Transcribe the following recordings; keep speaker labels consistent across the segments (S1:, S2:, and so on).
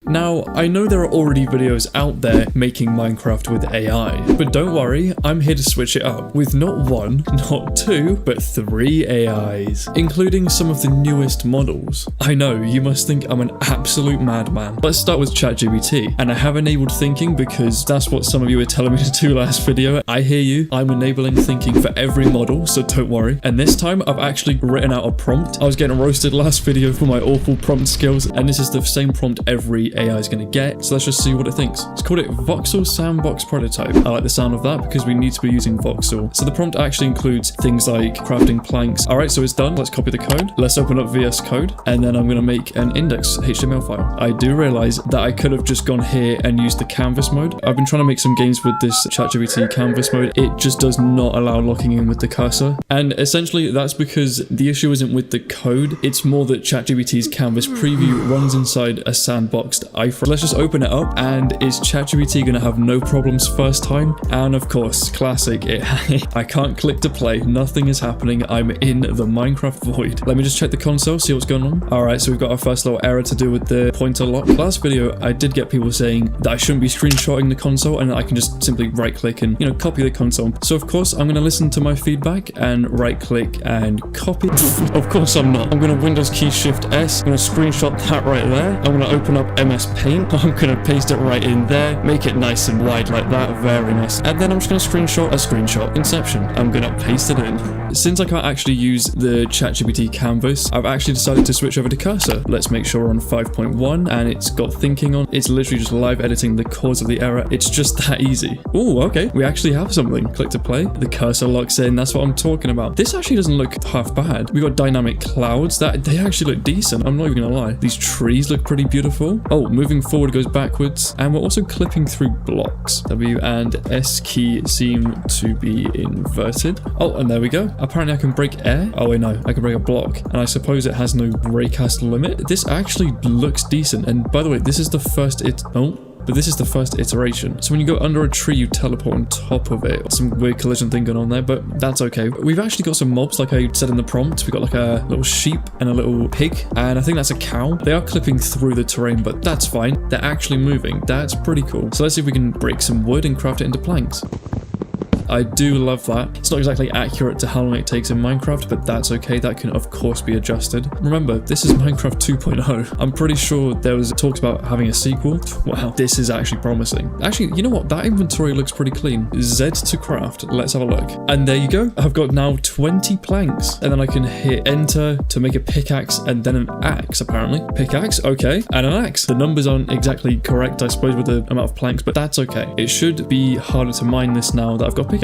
S1: Now, I know there are already videos out there making Minecraft with AI, but don't worry, I'm here to switch it up with not one, not two, but 3 AIs, including some of the newest models. I know, you must think I'm an absolute madman. Let's start with ChatGPT, and I have enabled thinking because that's what some of you were telling me to do last video. I hear you, I'm enabling thinking for every model, so don't worry. And this time, I've actually written out a prompt. I was getting roasted last video for my awful prompt skills, and this is the same prompt every AI is going to get, so let's just see what it thinks. It's called it Voxel Sandbox Prototype. I like the sound of that because we need to be using Voxel. So the prompt actually includes things like crafting planks. Alright, so it's done. Let's copy the code. Let's open up VS Code, and then I'm going to make an index HTML file. I do realize that I could have just gone here and used the canvas mode. I've been trying to make some games with this ChatGPT canvas mode. It just does not allow locking in with the cursor. And essentially that's because the issue isn't with the code. It's more that ChatGPT's canvas preview runs inside a sandboxed iframe. Let's just open it up, and is ChatGPT gonna have no problems first time? And of course, classic, I can't click to play, nothing is happening, I'm in the Minecraft void. Let me just check the console, see what's going on. Alright, so we've got our first little error to do with the pointer lock. Last video, I did get people saying that I shouldn't be screenshotting the console and I can just simply right click and, copy the console. So of course, I'm gonna listen to my feedback and right click and copy. Of course I'm not. I'm gonna Windows key Shift S, I'm gonna screenshot that right there. I'm gonna open up MS Paint. I'm gonna paste it right in there, make it nice and wide like that, very nice. And then I'm just gonna screenshot a screenshot. Inception. I'm gonna paste it in. Since I can't actually use the ChatGPT canvas, I've actually decided to switch over to cursor. Let's make sure we're on 5.1 and it's got thinking on. It's literally just live editing the cause of the error. It's just that easy. Oh, okay. We actually have something. Click to play. The cursor locks in. That's what I'm talking about. This actually doesn't look half bad. We got dynamic clouds. They actually look decent. I'm not even gonna lie. These trees look pretty beautiful. Oh, moving forward goes backwards, and we're also clipping through blocks. W and S key seem to be inverted. Oh, and there we go. Apparently I can break air. Oh wait, no, I can break a block, and I suppose it has no raycast limit. This actually looks decent, and by the way, this is the first but this is the first iteration. So when you go under a tree, you teleport on top of it. Some weird collision thing going on there, but that's okay. We've actually got some mobs, like I said in the prompt. We've got like a little sheep and a little pig, and I think that's a cow. They are clipping through the terrain, but that's fine. They're actually moving. That's pretty cool. So let's see if we can break some wood and craft it into planks. I do love that. It's not exactly accurate to how long it takes in Minecraft, but that's okay. That can of course be adjusted. Remember, this is Minecraft 2.0. I'm pretty sure there was talks about having a sequel. Wow, this is actually promising. Actually, you know what? That inventory looks pretty clean. Z to craft. Let's have a look. And there you go. I've got now 20 planks. And then I can hit enter to make a pickaxe and then an axe, apparently. Pickaxe, okay. And an axe. The numbers aren't exactly correct, I suppose, with the amount of planks, but that's okay. It should be harder to mine this now that I've got pickaxe.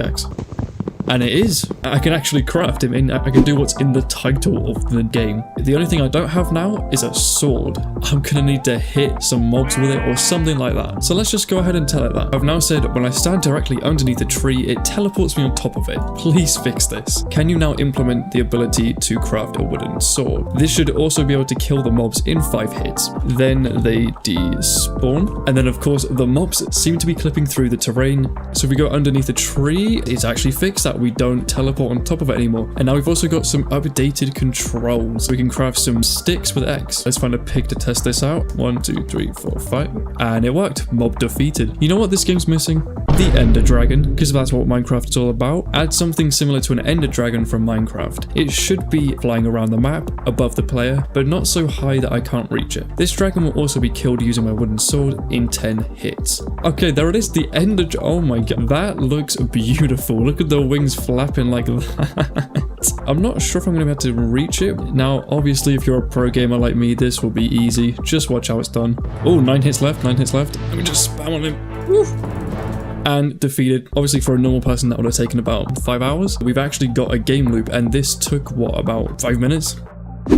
S1: And it is. I can actually craft him. I can do what's in the title of the game. The only thing I don't have now is a sword. I'm gonna need to hit some mobs with it or something like that. So let's just go ahead and tell it that. I've now said when I stand directly underneath a tree, it teleports me on top of it. Please fix this. Can you now implement the ability to craft a wooden sword? This should also be able to kill the mobs in 5 hits. Then they despawn. And then of course the mobs seem to be clipping through the terrain. So if we go underneath a tree, it's actually fixed that we don't teleport on top of it anymore. And now we've also got some updated controls. We can craft some sticks with X. Let's find a pig to test this out. 1, 2, 3, 4, 5. And it worked. Mob defeated. You know what this game's missing? The Ender Dragon, because that's what Minecraft is all about. Add something similar to an Ender Dragon from Minecraft. It should be flying around the map, above the player, but not so high that I can't reach it. This dragon will also be killed using my wooden sword in 10 hits. Okay, there it is, the Ender Oh my god, that looks beautiful. Look at the wings flapping like that. I'm not sure if I'm going to be able to reach it. Now, obviously, if you're a pro gamer like me, this will be easy. Just watch how it's done. Oh, 9 hits left, 9 hits left. Let me just spam on him. Woo. And defeated. Obviously for a normal person that would have taken about 5 hours. We've actually got a game loop and this took what, about 5 minutes?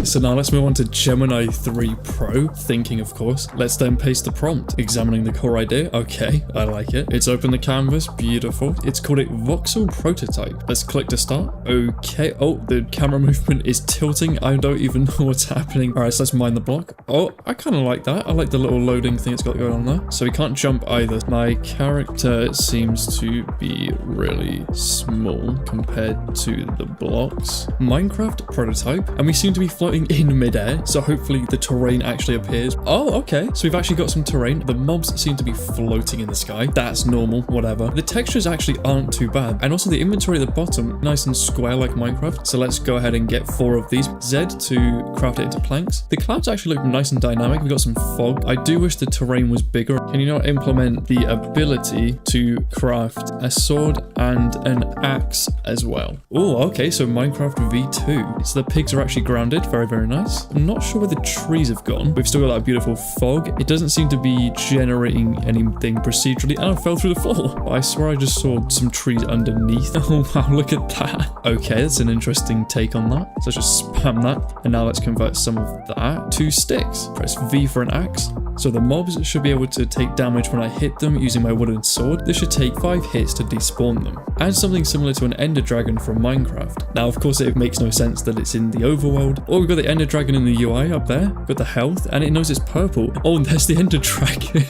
S1: So now let's move on to Gemini 3 Pro, thinking of course. Let's then paste the prompt, examining the core idea. Okay, I like it. It's open the canvas, beautiful. It's called it Voxel Prototype. Let's click to start. Okay, oh, the camera movement is tilting. I don't even know what's happening. All right, so let's mine the block. Oh, I kind of like that. I like the little loading thing it's got going on there. So we can't jump either. My character seems to be really small compared to the blocks. Minecraft prototype, and we seem to be floating in midair, so hopefully the terrain actually appears. Oh, okay, so we've actually got some terrain. The mobs seem to be floating in the sky. That's normal, whatever. The textures actually aren't too bad, and also the inventory at the bottom, nice and square like Minecraft. So let's go ahead and get 4 of these. Z to craft it into planks. The clouds actually look nice and dynamic. We've got some fog. I do wish the terrain was bigger. Can you not implement the ability to craft a sword and an axe as well? Oh, okay, so Minecraft V2. So the pigs are actually grounded. Very, very nice. I'm not sure where the trees have gone. We've still got that beautiful fog. It doesn't seem to be generating anything procedurally. And I fell through the floor. I swear I just saw some trees underneath. Oh, wow, look at that. Okay, that's an interesting take on that. So just spam that. And now let's convert some of that to sticks. Press V for an axe. So the mobs should be able to take damage when I hit them using my wooden sword. This should take 5 hits to despawn them. Add something similar to an ender dragon from Minecraft. Now, of course, it makes no sense that it's in the overworld. Oh, we've got the ender dragon in the UI up there. Got the health, and it knows it's purple. Oh, and there's the ender dragon.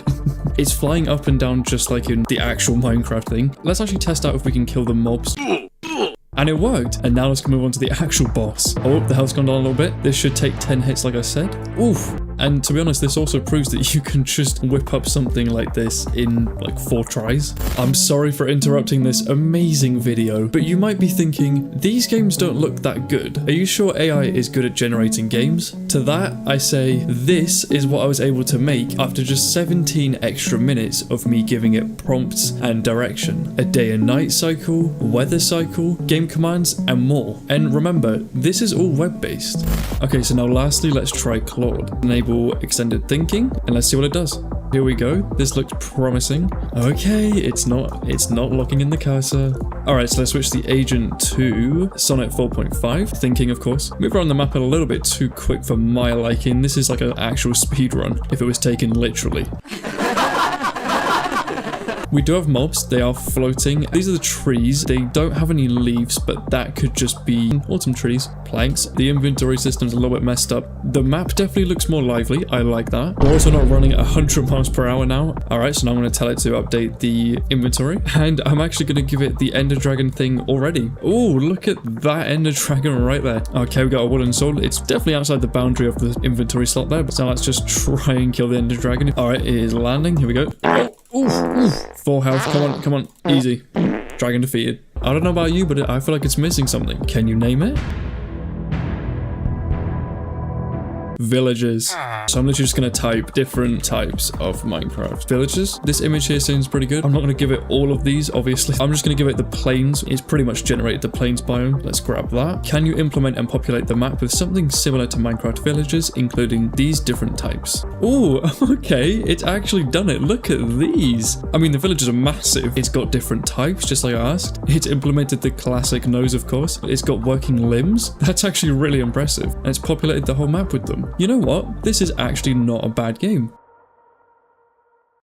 S1: It's flying up and down just like in the actual Minecraft thing. Let's actually test out if we can kill the mobs. And it worked. And now let's move on to the actual boss. Oh, the health's gone down a little bit. This should take 10 hits like I said. Oof. And to be honest, this also proves that you can just whip up something like this in like 4 tries. I'm sorry for interrupting this amazing video, but you might be thinking, these games don't look that good. Are you sure AI is good at generating games? To that, I say, this is what I was able to make after just 17 extra minutes of me giving it prompts and direction. A day and night cycle, weather cycle, game commands, and more. And remember, this is all web-based. Okay, so now lastly, let's try Claude. Enable extended thinking, and let's see what it does. Here we go. This looks promising. Okay, it's not locking in the cursor. Alright, so let's switch the agent to Sonnet 4.5. Thinking, of course. Move around the map a little bit too quick for my liking. This is like an actual speed run if it was taken literally. We do have mobs, they are floating. These are the trees. They don't have any leaves, but that could just be autumn trees, planks. The inventory system's a little bit messed up. The map definitely looks more lively. I like that. We're also not running at 100 miles per hour now. All right, so now I'm going to tell it to update the inventory, and I'm actually going to give it the ender dragon thing already. Oh, look at that ender dragon right there. Okay, we got a wooden sword. It's definitely outside the boundary of the inventory slot there, but now let's just try and kill the ender dragon. All right, it is landing. Here we go. Oof, oof. 4 health. Come on. Easy. Dragon defeated. I don't know about you, but I feel like it's missing something. Can you name it? Villages. So I'm literally just going to type different types of Minecraft villages. This image here seems pretty good. I'm not going to give it all of these, obviously. I'm just going to give it the plains. It's pretty much generated the plains biome. Let's grab that. Can you implement and populate the map with something similar to Minecraft villages, including these different types? Oh, okay. It's actually done it. Look at these. I mean, the villages are massive. It's got different types, just like I asked. It's implemented the classic nose, of course. It's got working limbs. That's actually really impressive. And it's populated the whole map with them. You know what? This is actually not a bad game.